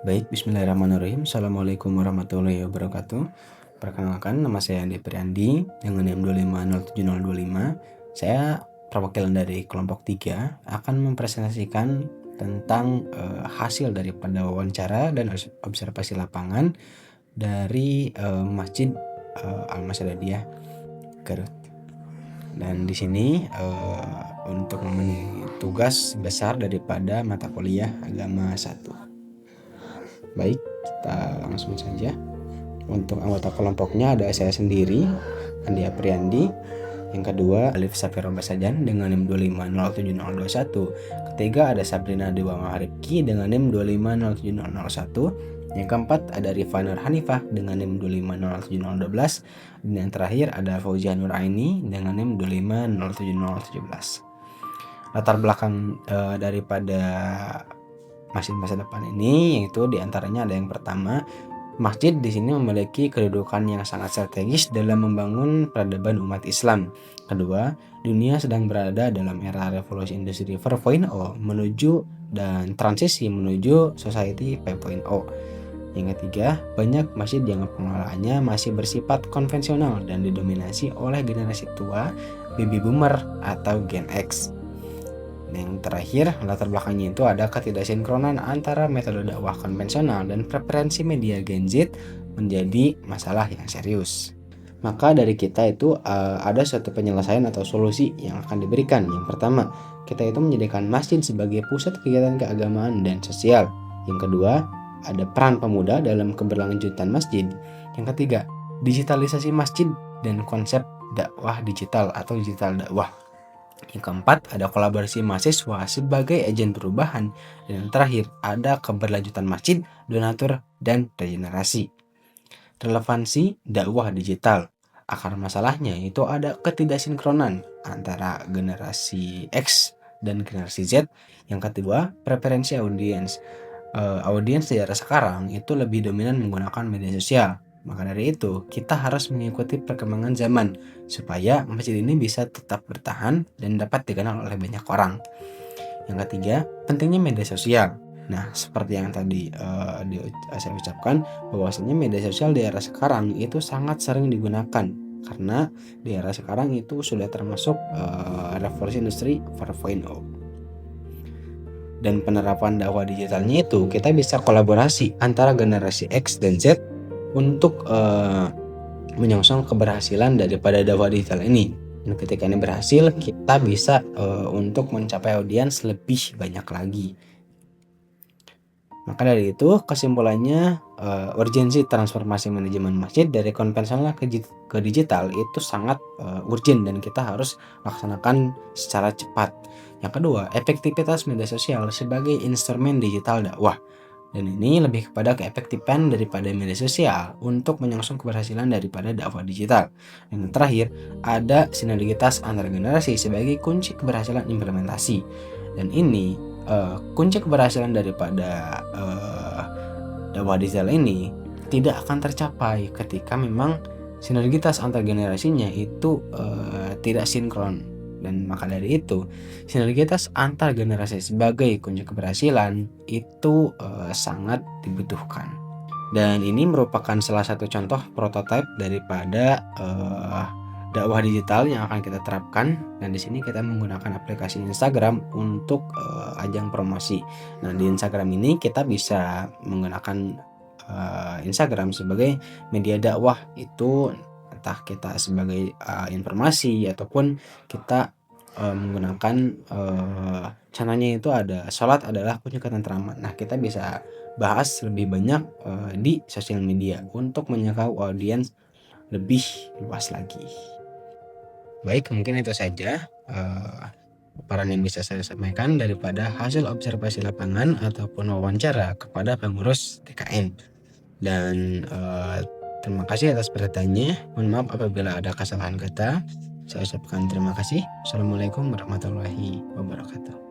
Baik, bismillahirrahmanirrahim. Assalamualaikum warahmatullahi wabarakatuh. Perkenalkan, nama saya Andi Priandi dengan NIM 2507025. Saya perwakilan dari kelompok 3 akan mempresentasikan tentang hasil daripada wawancara dan observasi lapangan dari Masjid Al-Masyadiyah Garut. Dan di sini untuk memenuhi tugas besar daripada mata kuliah agama 1. Baik, kita langsung saja. Untuk anggota kelompoknya ada saya sendiri, Andi Apriandi. Yang kedua, Alif Safiro Basajan dengan NIM 2507021. Ketiga ada Sabrina Dewa Maharibki dengan NIM 2507001. Yang keempat ada Rifana Hanifah dengan NIM 2507012. Dan yang terakhir ada Fauzia Nuraini dengan NIM 2507017. Latar belakang daripada masjid masa depan ini yaitu diantaranya ada yang pertama, masjid di sini memiliki kedudukan yang sangat strategis dalam membangun peradaban umat Islam. Kedua, dunia sedang berada dalam era revolusi industri 4.0 menuju dan transisi menuju society 5.0. Yang ketiga, banyak masjid yang pengelolaannya masih bersifat konvensional dan didominasi oleh generasi tua baby boomer atau Gen X. Yang terakhir, latar belakangnya itu ada ketidaksinkronan antara metode dakwah konvensional dan preferensi media Gen Z menjadi masalah yang serius. Maka dari kita itu ada suatu penyelesaian atau solusi yang akan diberikan. Yang pertama, kita itu menjadikan masjid sebagai pusat kegiatan keagamaan dan sosial. Yang kedua, ada peran pemuda dalam keberlanjutan masjid. Yang ketiga, digitalisasi masjid dan konsep dakwah digital atau digital dakwah. Yang keempat, ada kolaborasi mahasiswa sebagai agen perubahan. Dan yang terakhir, ada keberlanjutan masjid, donatur, dan regenerasi. Relevansi dakwah digital. Akar masalahnya itu ada ketidaksinkronan antara generasi X dan generasi Z. Yang kedua, preferensi audiens. Audiens di era sekarang itu lebih dominan menggunakan media sosial. Maka dari itu, kita harus mengikuti perkembangan zaman supaya masjid ini bisa tetap bertahan dan dapat dikenal oleh banyak orang. Yang ketiga, pentingnya media sosial. Nah, seperti yang tadi saya ucapkan, bahwasanya media sosial di era sekarang itu sangat sering digunakan karena di era sekarang itu sudah termasuk revolusi industri 4.0. Dan penerapan dakwah digitalnya itu kita bisa kolaborasi antara generasi X dan Z untuk menyongsong keberhasilan daripada dakwah digital ini. Dan ketika ini berhasil, kita bisa untuk mencapai audiens lebih banyak lagi. Maka dari itu, kesimpulannya urgensi transformasi manajemen masjid dari konvensional ke digital itu sangat urgent dan kita harus laksanakan secara cepat. Yang kedua, efektivitas media sosial sebagai instrumen digital dakwah. Dan ini lebih kepada keefektifan daripada media sosial untuk menyongsong keberhasilan daripada dakwah digital. Dan yang terakhir, ada sinergitas antar generasi sebagai kunci keberhasilan implementasi. Dan ini kunci keberhasilan daripada dakwah digital ini tidak akan tercapai ketika memang sinergitas antar generasinya itu tidak sinkron. Dan maka dari itu, sinergitas antar generasi sebagai kunci keberhasilan itu sangat dibutuhkan. Dan ini merupakan salah satu contoh prototipe daripada dakwah digital yang akan kita terapkan. Dan di sini kita menggunakan aplikasi Instagram untuk ajang promosi. Nah, di Instagram ini kita bisa menggunakan Instagram sebagai media dakwah, itu entah kita sebagai informasi ataupun kita menggunakan channelnya itu ada sholat adalah kunci ketentraman. Nah, kita bisa bahas lebih banyak di sosial media untuk menjangkau audiens lebih luas lagi. Baik, mungkin itu saja paparan yang bisa saya sampaikan daripada hasil observasi lapangan ataupun wawancara kepada pengurus TKN. Dan terima kasih atas perhatiannya. Mohon maaf apabila ada kesalahan kata. Saya ucapkan terima kasih. Assalamualaikum warahmatullahi wabarakatuh.